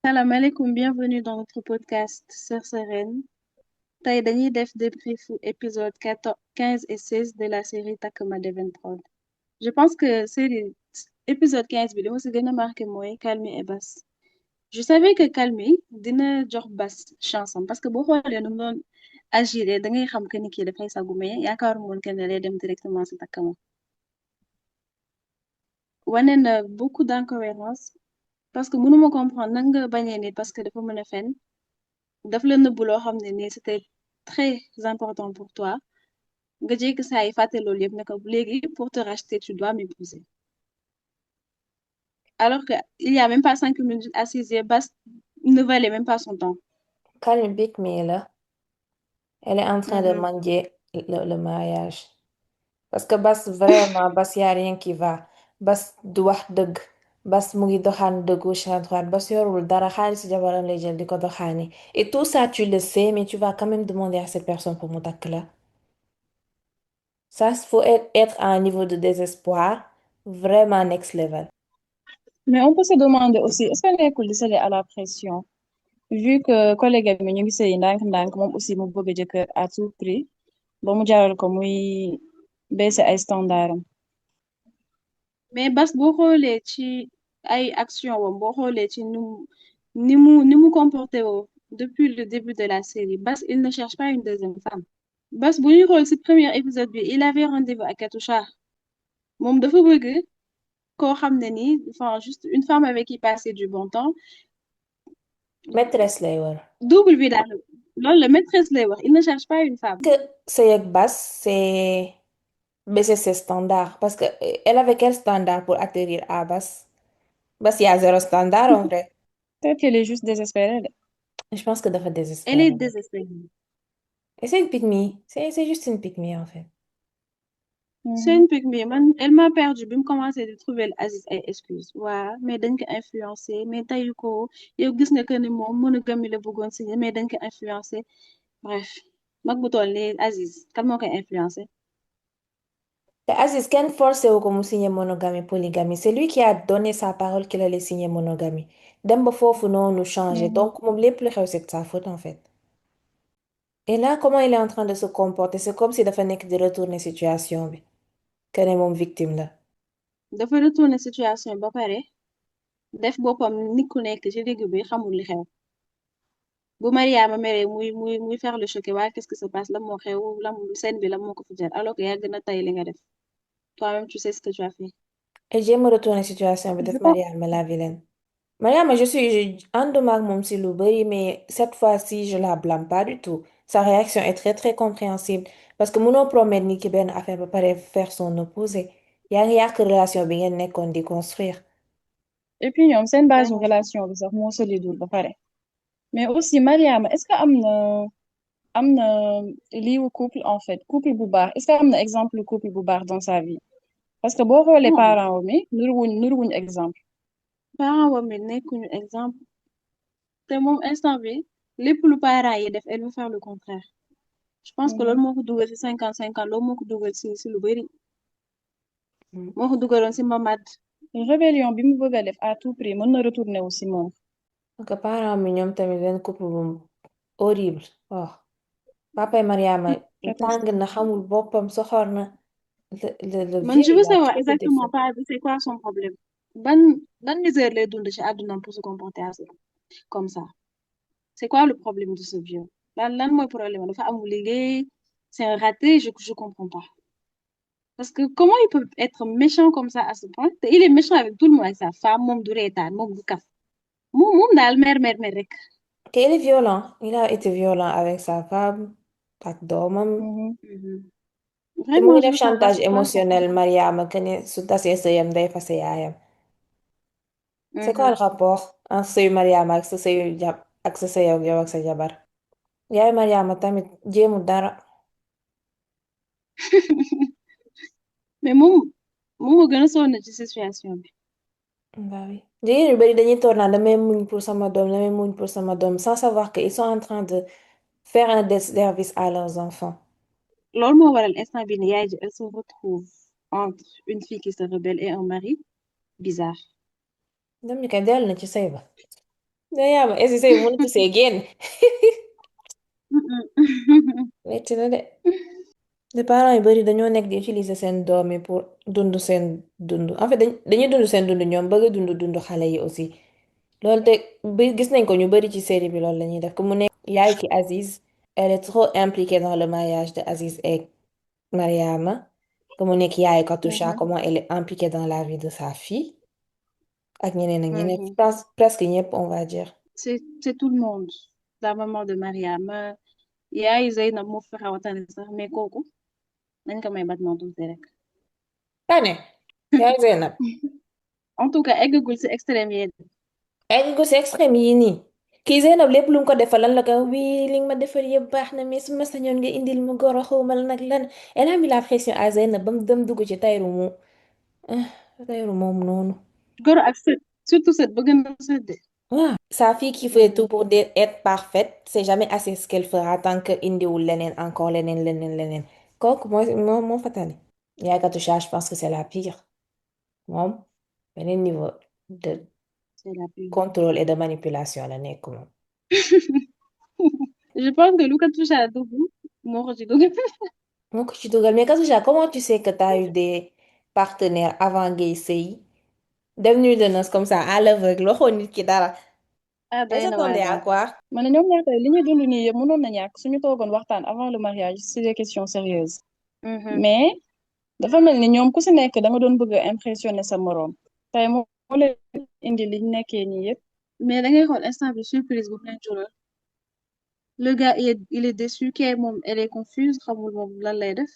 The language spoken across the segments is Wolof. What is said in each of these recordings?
Salam alaikum, bienvenue dans notre podcast Sœur Sereine. Tey dañuy def débriefu épisode 14, 15 et 16 de la série Takuma Devon Prod. Je pense que série épisode 15 bi li ma si gën a marqué mooy Calmy et Bass. Je savais que Calmy dina jox Bass chance am parce que boo xoolee nu mu doon agir da ngay xam que ni kii dafay sagu mais yaakaaru moon que ne lay dem directement si Takuma. Wane na beaucoup d'incohérence parce que mënuma comprendre nan nga bañee nit parce que dafa mën a fen daf la nëbb loo xam ne nii c'était très important pour toi nga jékki saa yi fàtte loolu yëpp ne ko léegi pour te racheter tu dois m'épouser alors que il y a même pas 5 minutes assise Bass ne valait même pas son temps. Calme Big Me là, elle est en train de Mhm. manger le mariage. Parce que Bas vraiment, Bas y a rien qui va. Bas du wax dëgg. Bas mu ngi doxaan de gauche à droite. Bas yorul dara xaalis jabaram lay jël di ko doxaani. Et tout ça, tu le sais, mais tu vas quand même demander à cette personne pour mu takk la. Ça, il faut être à un niveau de désespoir vraiment next level. Mais on peut se demander aussi est-ce que nekkul di céder à la pression vu que collègue mi ñu ngi sëy ndànk-ndànk moom aussi mu bëgg jëkkër à tout prix ba mu jaral ko muy baisser ay standard am mais Bass boo xoolee ci ay action wam boo xoolee ci ni mu comporté woo depuis le début de la série Bass il ne cherche pas une deuxième femme. Bass bu ñuy xool ci premier épisode bi il avait rendez-vous à Katusha moom dafa bëgg koo xam ne nii enfin juste une femme avec qui passer du bon temps Maîtresse lay war. double bi daal loolu la maîtresse lay wax il ne cherche pas une femme. Que c'est avec Bas, c'est baisser ses standards. Parce que elle avait quel standard pour atterrir à Bas? Bas, il y a zéro standard en vrai. Peut-être qu'elle est juste désespérée de. Je pense que dafa Elle est désespéré. désespérée. Et c'est une pique-me. C'est juste une pique-me en fait. C'est une pique me man elle m'a perdu bi mu commencé di trouver Aziz ay excuse waa mais dañ ko influencé mais tayu ko yow gis nga que ni moom monogamie la bëggoon signé mais dañ ko influencé bref mag bu toll ni Aziz kan moo koy influencé. Et Aziz, Ken forcé wu ko mu signer monogamie, polygamie. C'est lui qui a donné sa parole qu'il allait signer monogamie. Dem ba foofu noonu changer. Mhm. Donc, moom lépp lu xew c'est de sa faute en fait. Et là, comment il est en train de se comporter? C'est comme si dafa nekk di retourner situation bi. Que ne moom victime la. dafa retourné situation ba pare def boppam nit ku nekk ci digg bi xamul li xew bu Mariama mere muy faire le choqué waa qu'est-ce qui se passe la moo xew lam scène bi la moo ko fi jar alors que yàgg na tay li nga def toi-même tu sais ce que tu as fait. Et jéem a retourner situation bi Je def pense Mariama la vilaine. Mariama, ànduma ak moom si lu bari, mais cette fois-ci, je la blâme pas du tout. Sa réaction est très très compréhensible. Parce que mënoo promettre ni ki benn affaire ba pare faire son opposé. Yaa ngi yàq relation bi ngeen nekkoon di construire. et puis ñoom seen base Vraiment. relation bi sax moo solidul ba pare mais aussi Mariama est-ce que am na liiwu couple en fait couple bu baax est-ce que am na exemple couple bu baax dans sa vie parce que boo xoolee Non. parents wu mi nuruwuñ exemple parents wam mi nekkuñu exemple te moom instant bi lépp lu parents yi def elle veut faire le contraire je pense que loolu moo ko dugal ci 50-50 loolu moo ko dugal ci lu bari Mm. moo ko dugaloon ci mamad rébellion bi mu bëgg a def à tout prix mën na retourner wu ci moom. Donc parents mi ñoom tamit benn couple bu horrible. Oh. Papay Mariama tàng na Catastrophe. xamul boppam soxor na. Le Man vieux, je veux il a savoir trop de exactement défauts. pas c'est quoi son problème ban ban misère lay dund ci àddunaam pour se comporter ainsi comme ça c'est quoi le problème de ce vieux lan mooy problème dafa amul liggéey c'est un raté je comprends pas parce que comment il peut être méchant comme ça à ce point te il est méchant avec tout le monde avec sa femme moom du reetaan moom du kaf moom daal mer rek. Ok, il est violent. Il a été violent avec sa femme, ak doomam. Mhm. Te mu Vraiment ngi je def veux savoir chantage c'est quoi son émotionnel problème. Mariama que ne su tasee sëyam day fase yaayam. C'est quoi le Mhm. rapport entre sëyu Mariama ak sa sëyu ak sa sëy ak yow ak sa jabar? Yaay Mariama tamit jéemu dara. mais moom moo gën a sonn ci situation bi. Bah oui. Jigéen yu bari dañuy toog naan damay muñ pour sama doom damay muñ pour sama doom sans savoir qu'ils sont en train de faire un disservice à leurs enfants. Loolu moo waral instant bi ni yaay ji elle se retrouve entre une fille qui se rebelle et un mari bizarre. Doom ñu koy dellu na ci sëy ba. Mariama est-ce que sëy mënatu see génn Mm-mm. metti na de les parents yu bari dañoo nekk di utiliser seen doom yi pour dund seen dund en fait dañuy dund seen dund ñoom bëgg a dund xale yi aussi loolu te bi gis nañ ko ñu bari ci série bi loolu la ñuy def que mu nekk yaay ki Aziz elle est trop impliquée dans le mariage de Aziz et Mariama que mu nekk yaay Katoucha Mhm, comment elle est impliquée dans la vie de sa fille ak ñeneen je mhm. pense presque ñëpp on va dire C'est tout le monde. La maman de Mariama yaay Zeynab moo fi xaw a tane sax mais kooku nañ ko may Batman tuuti rek. tane yaay Zeynab En tout cas eggagul si extrême yi. egg ko si extrême yi nii kii Zeynab lépp lu mu ko defal lan la ko wii li nga ma defal yëpp baax na mais su ma sañoon nga indil mu goro xawma la nag lan elle a mis la pression à Zeynab ba mu dem dugg ci Tayru mu ah Tayru moom noonu Goro ak sët surtout sët bëgg na sët de. waaw sa fille qui fait tout Mhm. pour être parfaite c'est jamais assez ce qu'elle fera tant que indiwul leneen encore leneen kooku moo fa tane yaay Katoucha je pense que c'est la pire moom beneen niveau de C'est la pire. contrôle et de manipulation la nekk moom Je pense que lu ko touché à dugg moo ko ci dugg. moo ko ci dugal mais Katoucha comment tu sais que t'as eu des partenaires avant ngay sëy dem nuit de noces comme ça à l'aveugle waxoon nit ki dara Ah elle doy na waar s'attendait à daal. quoi ma ne ñoom ñaar tey li ñuy dund nii yëpp mënoon na ñàkk suñu toogoon waxtaan avant le mariage c'est des questions sérieuses. Mais dafa mel ni ñoom ku si nekk da nga doon bëgg a impressionner sa moroom tey moo leen indi liñ nekkee nii yëpp. Mais da ngay xool instant bi surprise bu leen jural. Le gars il est déçu kay moom elle est confuse xamul moom lan lay def.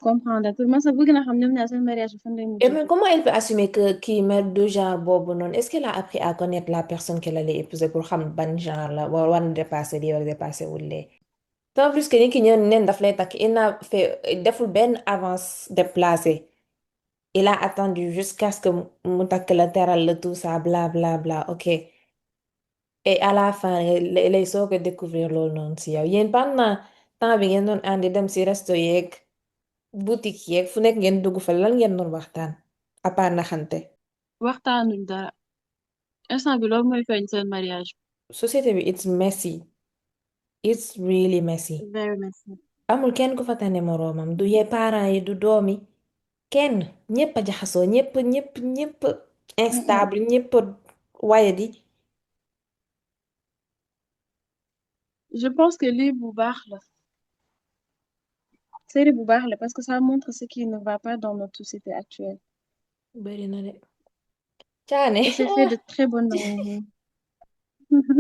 Comprendre tout man sax bëgg na xam ñoom ñaar seen mariage bi fan lay et mujjee. même comment elle peut assumer que kii mère du genre boobu noonu est-ce qu'elle a appris à connaître la personne qu'elle allait épouser pour xam ban genre la war na dépasser lii wala dépasser wul lee en plus que ni ki ñëw neen daf lay takk il n'a fait deful benn avance déplacée il a attendu jusqu'à ce que mu takk la teral la tout ça bla bla bla ok et à la fin lay soog a découvrir loolu noonu si yow yéen pendant temps bi ngeen doon àndi dem si resto yeeg boutique yeeg fu nekk ngeen dugg fa lan ngeen doon waxtaan à part naxante Waxtaanuñ dara instant bi loolu mooy feeñ seen mariage. société bi it's messy it's really messy Very messy. amul kenn ku fa tane moroomam du yee parents yi du doomi kenn ñépp a jaxasoo ñépp Mm-mm. instable ñépp a wayadi Je pense que lii bu baax la série bu baax la parce que ça montre ce qui ne va pas dans notre société actuelle bari na de caane et c'est fait de très bonne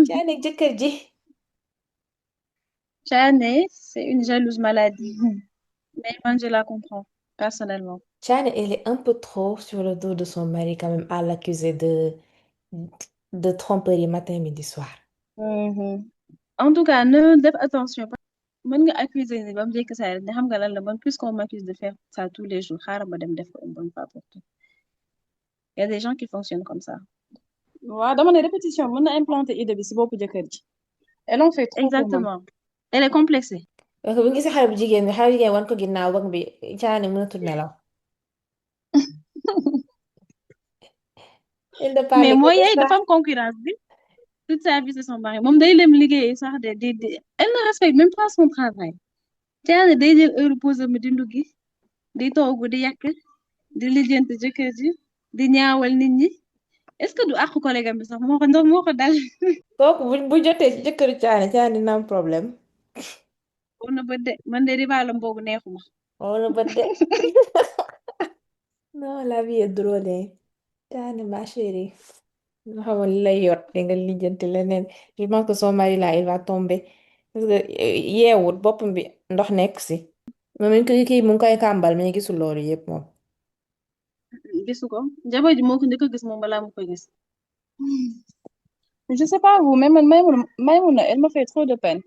caane jëkkër ji Chane c'est une jalouse maladie mais man je la comprends personnellement. caane elle est un peu trop sur le dos de son mari quand même à l'accuser de tromperie matin midi soir Mhm. En tout cas ne def attention mën nga accuser ni ba mu jekk saa rek ne xam nga lan la man puisqu'on m'accuse de faire ça tous les jours xaaral ma dem def ko une bonne fois pour tout. Il y a des gens qui fonctionnent comme ça. waaw dama ne répétition mën na implanter idée bi si boppu jëkkër ji. Elle en fait trop pour man. Exactement. Elle est complexée. parce que bu ngi si xale bu jigéen bi xale bu jigéen wan ko ginnaaw wag bi caane mënatul nelaw il ne Mais parle que moi, de yaay ça dafa am concurrence bi. Toute sa vie, c'est son mari. Moom day dem liggéey sax elle ne respecte même pas son travail. Caane day jël heure pause am di nduggi di togg di yàq di lijjanti jëkkër ji di ñaawal nit ñi est-ce que du àqu collègue am bi sax moo ko dal kooku bu jotee ci jëkkëru caane dina am problème war na bët de man de rivalam boobu neexuma wala ba de non la vie est drôle hein. caane ma chérie nga xamal li lay yor te nga lijjanti leneen je pense que son mari là il va tomber parce que yeewut boppam bi ndox nekk si moom mi ngi kii mu ngi koy kàmbal mais gisul loolu yëpp moom gisu ko jabar ji moo ko njëkk a gis moom balaa mu koy gis je sais pas vous mais man Maimouna elle me fait trop de peine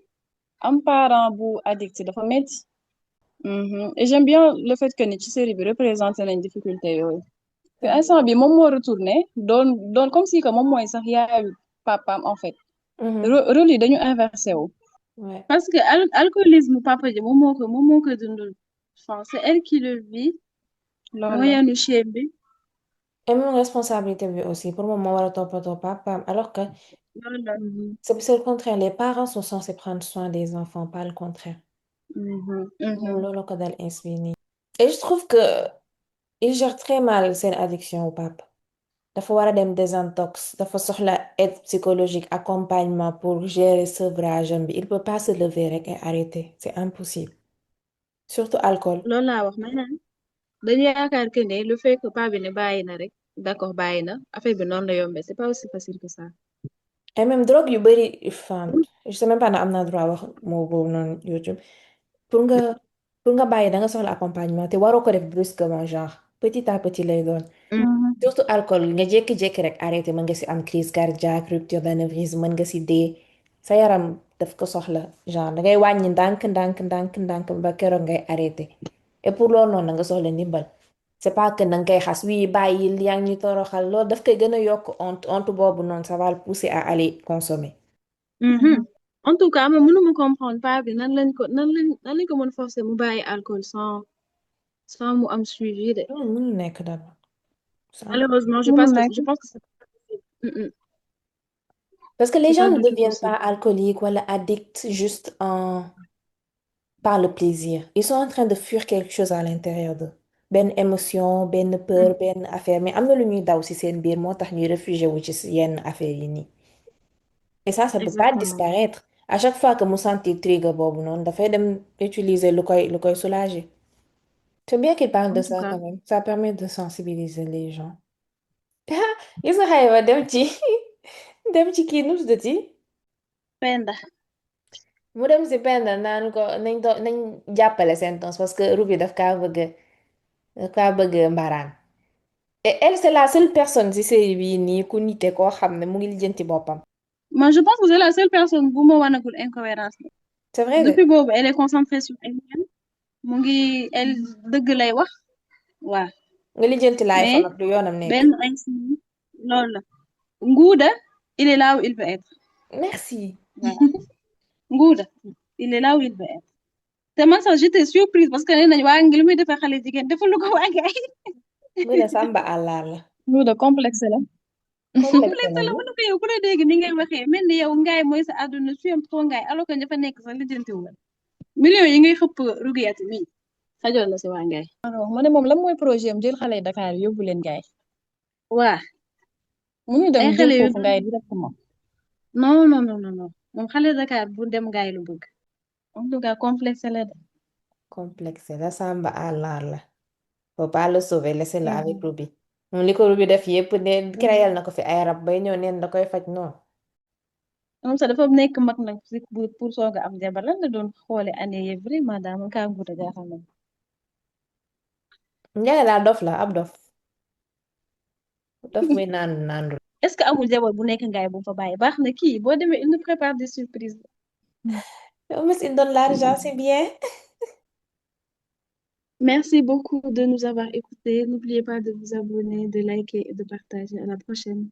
am parent bu addict dafa metti. Et j'aime bien le fait que ni ci série bi représenté nañ difficulté yooyu que instant bi moom moo retourné doon comme si que moom mooy sax yaayu papaam en fait Mhm. rôle yi dañu inversé wu Ouais. parce que alcoolisme papa ji moom moo ko dundul enfin c'est elle qui le vit moo loolu la yanu chiem bi Et même responsabilité bi aussi pour moom moo war a toppatoo papaam alors que Voilà. c'est le contraire, les parents sont censés prendre soin des enfants, pas le contraire. Mhm. moom Mhm. loolu ko dal ins bi nii. Et je trouve que il gère très mal seen addiction au papa. dafa war a dem désintox dafa soxla aide psychologique accompagnement pour gérer sevrage am bi il peut pas se lever rek et arrêter c'est impossible surtout alcool. Loolu laa wax maanaam dañu yaakaar que ne le fait que paa bi ne bàyyi na rek d'accord bàyyi na affaire bi noonu la yombee c'est pas aussi facile que ça. Et même drogue yu bari enfin je sais même pas na am naa droit wax moo boobu noonu YouTube pour nga pour nga bàyyi da nga soxla accompagnement te waroo ko def brusquement genre petit à petit lay doon. Mhm. surtout alcool nga jékki-jékki rek arrêté mën nga si am crise cardiaque rupture d'anévrisme mën nga si dee sa yaram daf ko soxla genre dangay wàññi ndànk ndànk ndànk ndànk ba keroog ngay arrêté et pour loolu noonu nga soxla ndimbal c'est pas que danga koy xas wii bàyyil yaa ngi ñuy toroxal loolu daf koy gën a yokk honte boobu noonu ça va le pousser à aller consommer. Mhm. En tout cas man mënuma comprendre paa bi nan lañ ko mën forcer mu bàyyi alcool sans mu am suivi de. loolu mënul nekk d'abord c'est impossible. Malheureusement Mënul nekk. je pense que c'est pas possible. Parce que les C'est gens pas ne du tout deviennent pas possible. alcooliques ou addicts juste par le plaisir. Ils sont en train de fuir quelque chose à l'intérieur d'eux. Ben émotion, ben peur, ben affaire. Mais am na lu ñuy daw ci seen biir moo tax ñuy réfugié wu ci yenn affaire yi nii. Et ça peut pas Exactement. disparaître. À chaque fois que mu sentir trigger boobu noonu dafay dem utiliser lu koy soulager. C'est bien qu'il parle de En tout ça cas quand même. Ça permet de sensibiliser les gens. Gis nga xayma dem ci dem ci kii nu mu tuddati Penda. mu dem si Penda naan ko nañ jàppale seen tons parce que Ruby daf kaa bëgg mbaraan. Et elle, c'est la seule personne ci série bii nii ku nite koo xam ne mu ngi lijjanti boppam. Moi je pense que c'est la seule personne bu ma wanagul incohérence bi. C'est vrai de Depuis boobu elle est concentrée sur elle-même mu ngi elle dëgg lay wax waaw nga lijjanti laay fa mais nag du yoonam nekk. benn instant loolu la nguuda il est là où il veut être Merci. voilà nguuda il est là où il veut être te man sax j'étais surprise parce que nee nañ waa ngi li muy defee xale jigéen defal lu ko waa gaay Mu ne Samba àllaar la. nguuda complexe la complexe complexe na la bu. mën na ko yow ku la dégg ni ngay waxee mel ni yow ngaay mooy sa àdduna tu aimes trop ngaay alors que ña fa nekk sax lijjanti wu millions yi ngay xëpp rugiyati mi xajoon na si waa ngaay alors ma ne moom lan mooy projet am jël xale yi Dakar yóbbu leen gaay waa mënuñ dem ay Hmm. xale jël yu Hmm. foofu ngaay directement non non non non non moom xale Dakar bu dem ngaay lu bëgg en tout cas complexe la de complexe la Samba àllaar la. Faut pas le sauver laisser-le avec Mhm. Ruby. moom li ko Ruby def yépp ne créel Mhm. na ko fi ay rab bay ñëw neen da koy faj noonu. moom sax dafa nekk mag nag pour soog a am jabar lan la doon xoole année yi vraiment daa man kaa guuta jaaxal na Njaga daal dof la ab dof. dof muy naan est-ce que amul jabar bu nekk ngaay bu mu fa bàyyi baax na kii boo demee il nous prépare des surprises. Au moins, il donne l'argent, c'est bien. Merci beaucoup de nous avoir écoutés. N'oubliez pas de vous abonner, de liker et de partager. À la prochaine.